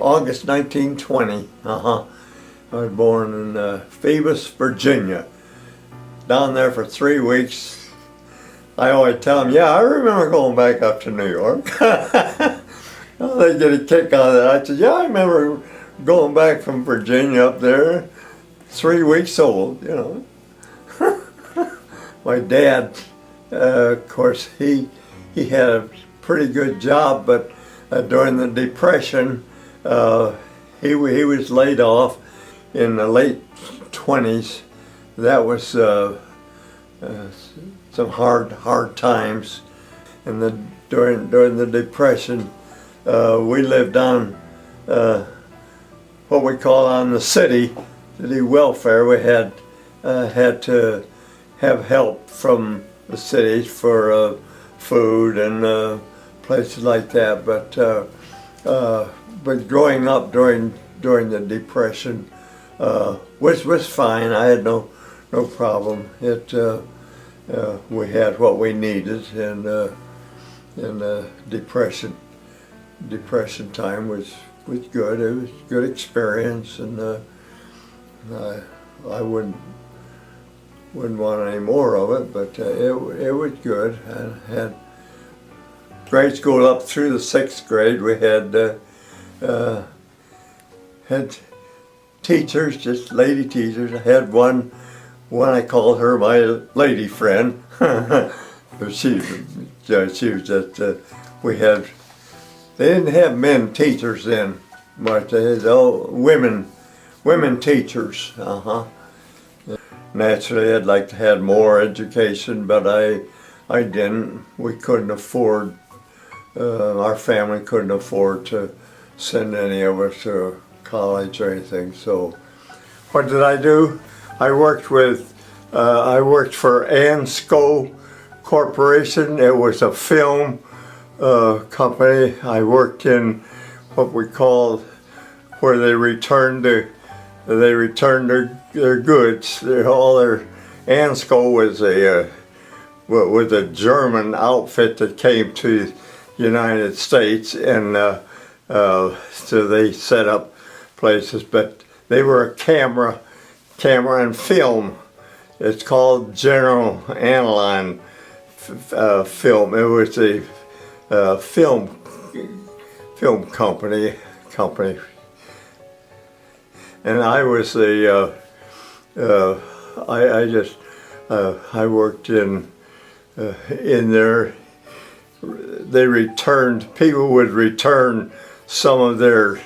August 1920. I was born in Phoebus, Virginia. Down there for 3 weeks. I always tell them, yeah, I remember going back up to New York. They get a kick out of that. I said, yeah, I remember going back from Virginia up there, 3 weeks old, you know. My dad, of course, he had a pretty good job, but during the Depression, he was laid off in the late 20s. That was some hard times. And during the Depression, we lived on what we call on the city welfare. We had to have help from the cities for food and places like that. But growing up during the Depression was fine. I had no problem. We had what we needed, and depression time was good. It was a good experience, and I wouldn't want any more of it, but it was good. I had grade school up through the 6th grade. We had teachers, just lady teachers. I had one I called her my lady friend. she was just, they didn't have men teachers then, but they had women teachers. Naturally, I'd like to have more education, but I didn't. We couldn't afford, our family couldn't afford to send any of us to college or anything. So what did I do? I worked for Ansco Corporation. It was a film company. I worked in what we called, where they returned their goods. Ansco was a German outfit that came to the United States, and so they set up places, but they were a camera and film. It's called General Aniline Film. It was a film company, and I was I worked in there. People would return some of their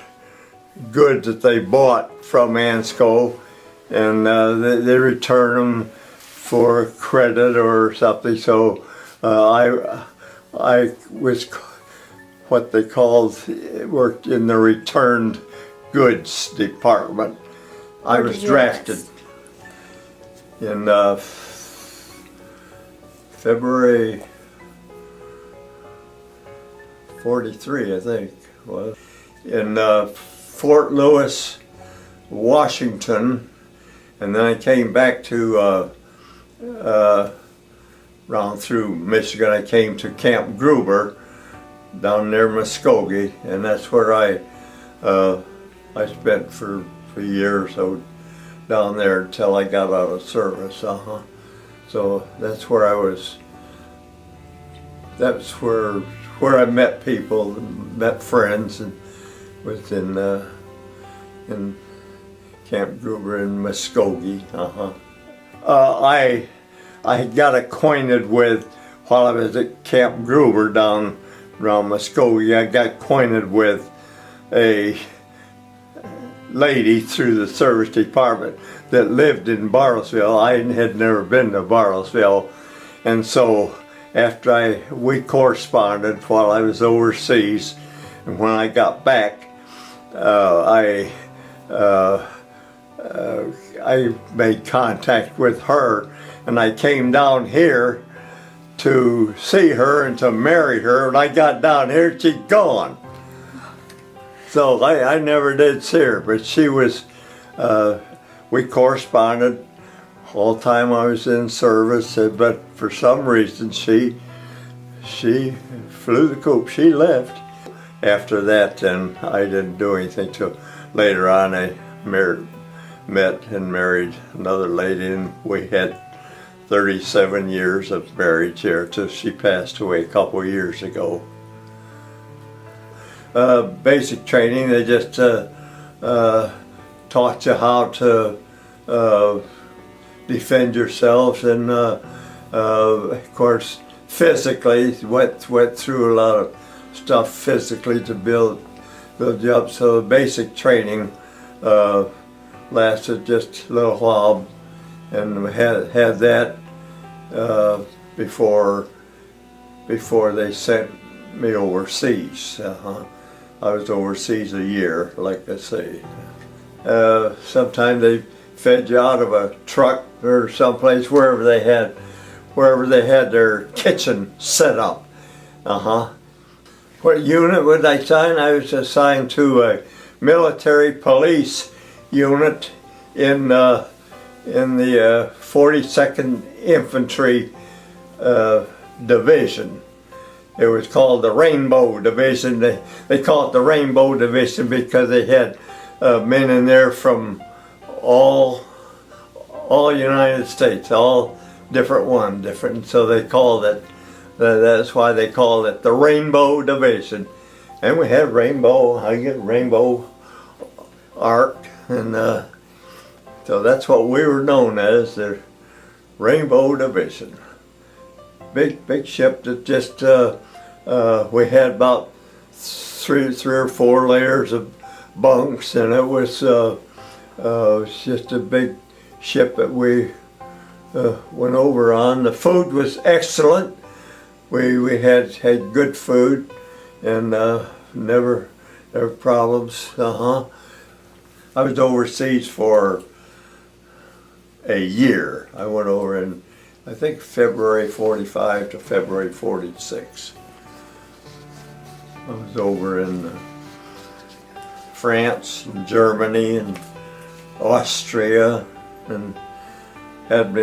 goods that they bought from Ansco, and they return them for credit or something. So I was what they worked in the returned goods department. I was drafted in February 43, I think it was, in Fort Lewis, Washington, and then I came back to round through Michigan. I came to Camp Gruber down near Muskogee, and that's where I spent for years. So down there until I got out of service. So that's where I was. That's where I met people, met friends, and was in Camp Gruber in Muskogee. I got acquainted with, while I was at Camp Gruber down around Muskogee, I got acquainted with a lady through the service department that lived in Bartlesville. I had never been to Bartlesville, and so after we corresponded while I was overseas, and when I got back, I made contact with her, and I came down here to see her and to marry her. When I got down here, she'd gone. So I never did see her, but she was, we corresponded all the time I was in service, but for some reason she flew the coop. She left. after that, then I didn't do anything till later on. I met and married another lady, and we had 37 years of marriage here till she passed away a couple of years ago. Basic training, they just taught you how to defend yourselves, and of course physically went through a lot of stuff physically to build you up. So the basic training lasted just a little while, and we had that before they sent me overseas. I was overseas a year, like I say. Sometimes they fed you out of a truck or someplace, wherever they had their kitchen set up. What unit was I assigned? I was assigned to a military police unit in the 42nd Infantry Division. It was called the Rainbow Division. They call it the Rainbow Division because they had men in there from all United States, all different. So they called it. That's why they called it the Rainbow Division. And we had rainbow arc, and so that's what we were known as, the Rainbow Division. Big ship that just we had about three or four layers of bunks, and it was just a big ship that we went over on. The food was excellent. We had good food, and never problems. I was overseas for a year. I went over in, I think, February 45 to February 46. I was over in France and Germany and Austria, and got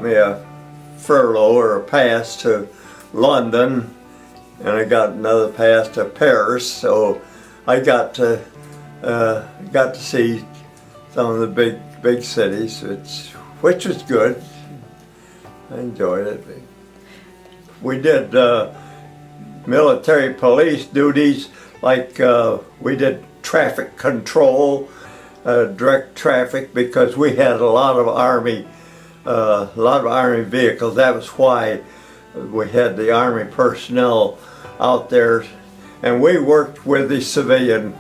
me a furlough or a pass to London, and I got another pass to Paris. So I got to see some of the big cities, which was good. I enjoyed it. We did military police duties, like we did traffic control, direct traffic, because we had a lot of army vehicles. That was why we had the army personnel out there, and we worked with the civilian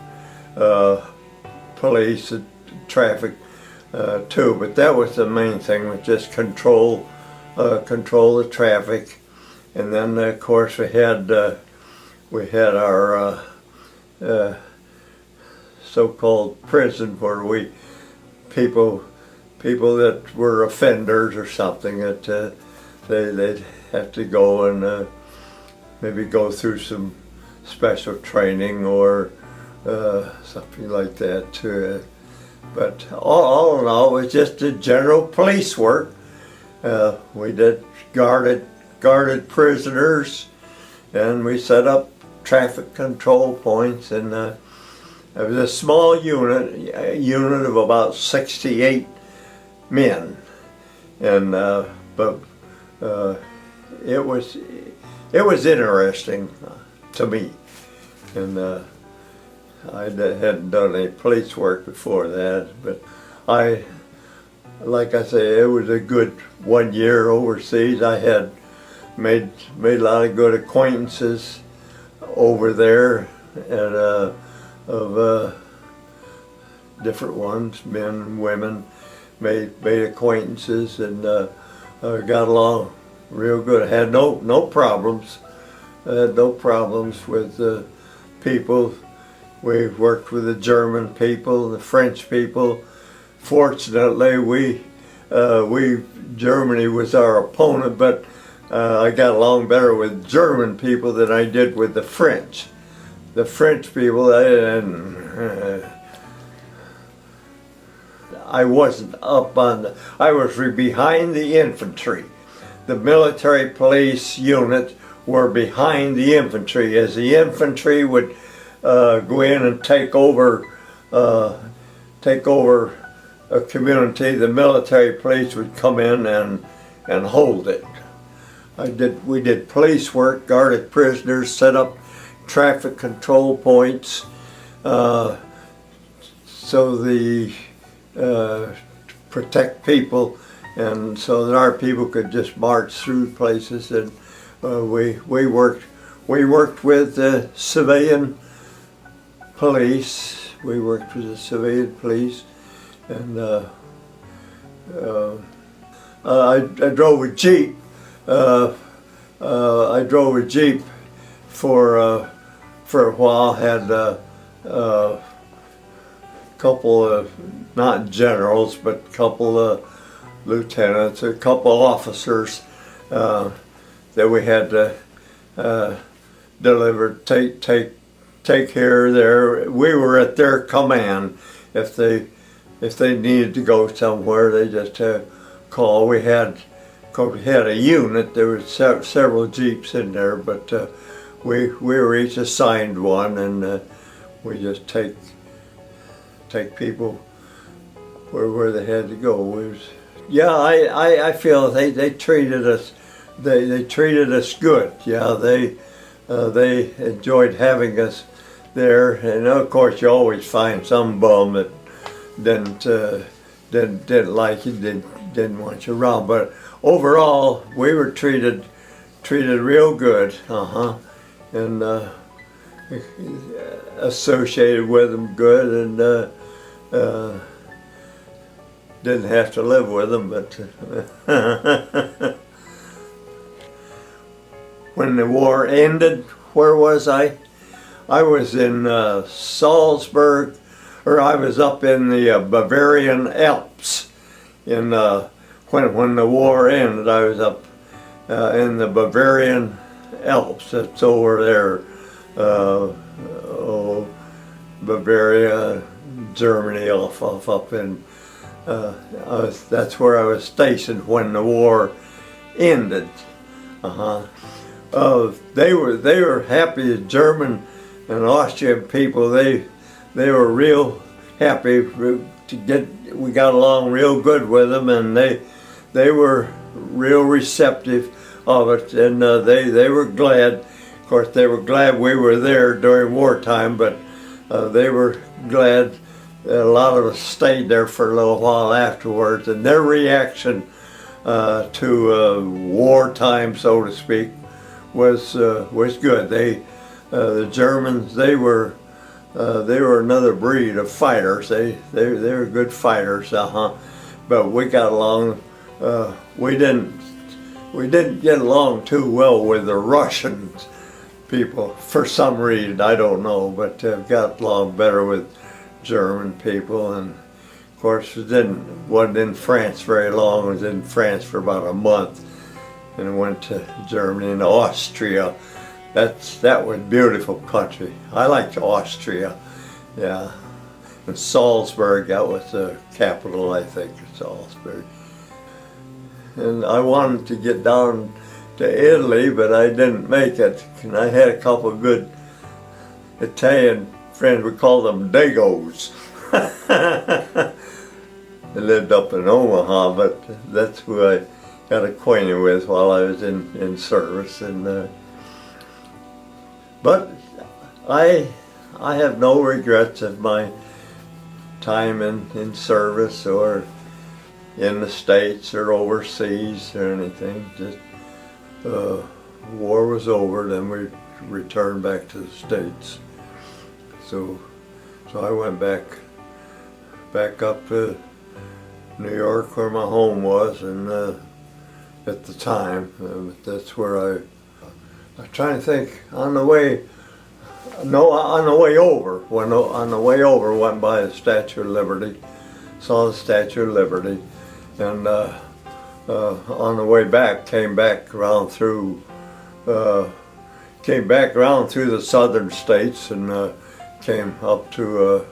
police and traffic too. But that was the main thing, was just control the traffic. And then of course we had our so-called prison, where people that were offenders or something, that they'd have to go and maybe go through some special training or something like that. But all in all, it was just a general police work. We did guarded prisoners, and we set up traffic control points, and it was a small unit of about 68 men, and but it was interesting to me, and I hadn't done any police work before that, but like I say, it was a good 1 year overseas. I had made a lot of good acquaintances over there, and of different ones, men and women. Made acquaintances, and got along real good. I had no problems. I had no problems with people. We worked with the German people, the French people. Fortunately, Germany was our opponent, but I got along better with German people than I did with the French. The French people, I wasn't up on I was behind the infantry. The military police unit were behind the infantry. As the infantry would go in and take over a community, the military police would come in and hold it. We did police work, guarded prisoners, set up traffic control points, so the protect people, and so that our people could just march through places. And we worked with the civilian police. We worked with the civilian police, and I drove a Jeep. I drove a Jeep for a while. Had a couple of, not generals, but a couple of lieutenants, a couple officers that we had to deliver, take care of their. We were at their command. If they needed to go somewhere, they just call. We had a unit. There were several Jeeps in there, but we were each assigned one, and we just take people where they had to go. I feel they treated us. They treated us good. Yeah, they enjoyed having us there, and of course you always find some bum that didn't like you, didn't want you around. But overall, we were treated real good. And associated with them good, and didn't have to live with them, but when the war ended, where was I? I was in Salzburg, or I was up in the Bavarian Alps. When the war ended, I was up in the Bavarian Alps. That's over there, Bavaria, Germany, off up in. That's where I was stationed when the war ended. They were happy. The German and Austrian people, they were real happy to get. We got along real good with them, and they were real receptive of it, and they were glad. Of course, they were glad we were there during wartime, but they were glad. A lot of us stayed there for a little while afterwards, and their reaction to wartime, so to speak, was good. The Germans, they were another breed of fighters. They were good fighters, but we got along. We didn't get along too well with the Russian people for some reason. I don't know, but got along better with German people. And of course, wasn't in France very long. I was in France for about a month, and I went to Germany and Austria. That was a beautiful country. I liked Austria, yeah. And Salzburg, that was the capital, I think, of Salzburg. And I wanted to get down to Italy, but I didn't make it. And I had a couple of good Italian friends. We called them Dagos. They lived up in Omaha, but that's who I got acquainted with while I was in service. And but I have no regrets of my time in service or in the States or overseas or anything. Just war was over, then we returned back to the States. So I went back up to New York, where my home was, and at the time, that's where I'm trying to think. On the way over, went by the Statue of Liberty, saw the Statue of Liberty, and on the way back, came back around through the southern states, and came up to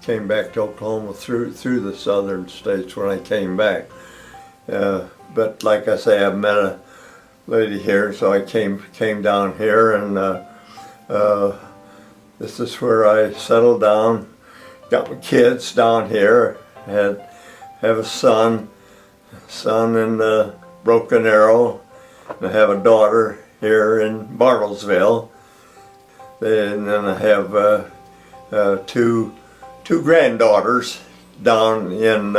came back to Oklahoma through the southern states when I came back. but like I say, I met a lady here, so I came down here, and this is where I settled down. Got my kids down here. Have a son in Broken Arrow, and I have a daughter here in Bartlesville. And then I have two granddaughters down in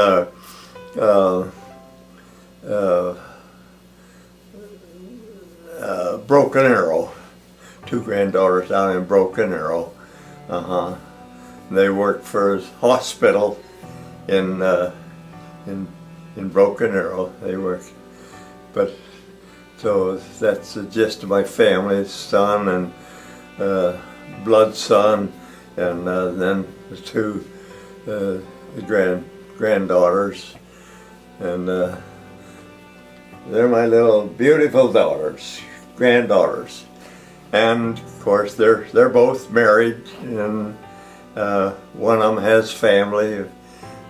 Broken Arrow. Two granddaughters down in Broken Arrow. They work for a hospital in Broken Arrow. They work, but so that's the gist of my family: son and blood son, and then the two the granddaughters, and they're my little beautiful daughters, granddaughters, and of course they're both married, and one of them has family.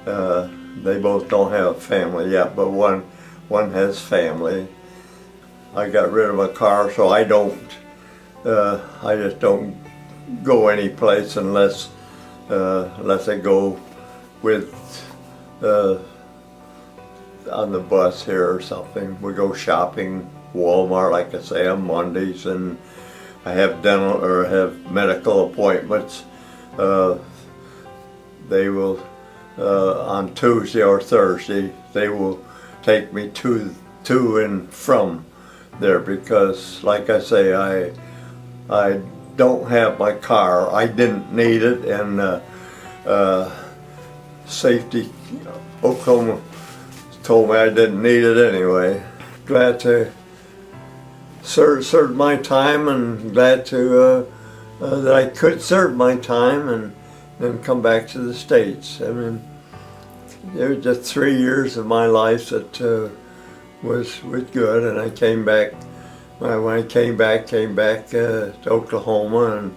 They both don't have a family yet, but one has family. I got rid of my car, so I just don't go any place unless I go with on the bus here or something. We go shopping, Walmart, like I say, on Mondays, and I have dental or have medical appointments. They will on Tuesday or Thursday. They will take me to and from there, because, like I say, I don't have my car. I didn't need it, and safety Oklahoma told me I didn't need it anyway. Glad to serve my time, and glad to that I could serve my time and then come back to the States. I mean, there were just 3 years of my life that was good, and I came back. When I came back to Oklahoma,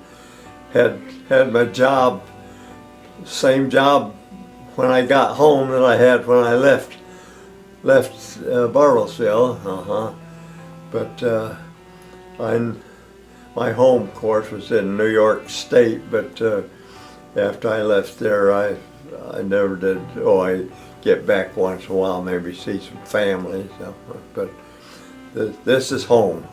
and had my job, same job when I got home that I had when I left Bartlesville. But my home, of course, was in New York State. But after I left there, I never did. I get back once in a while, maybe see some family. So, but this is home.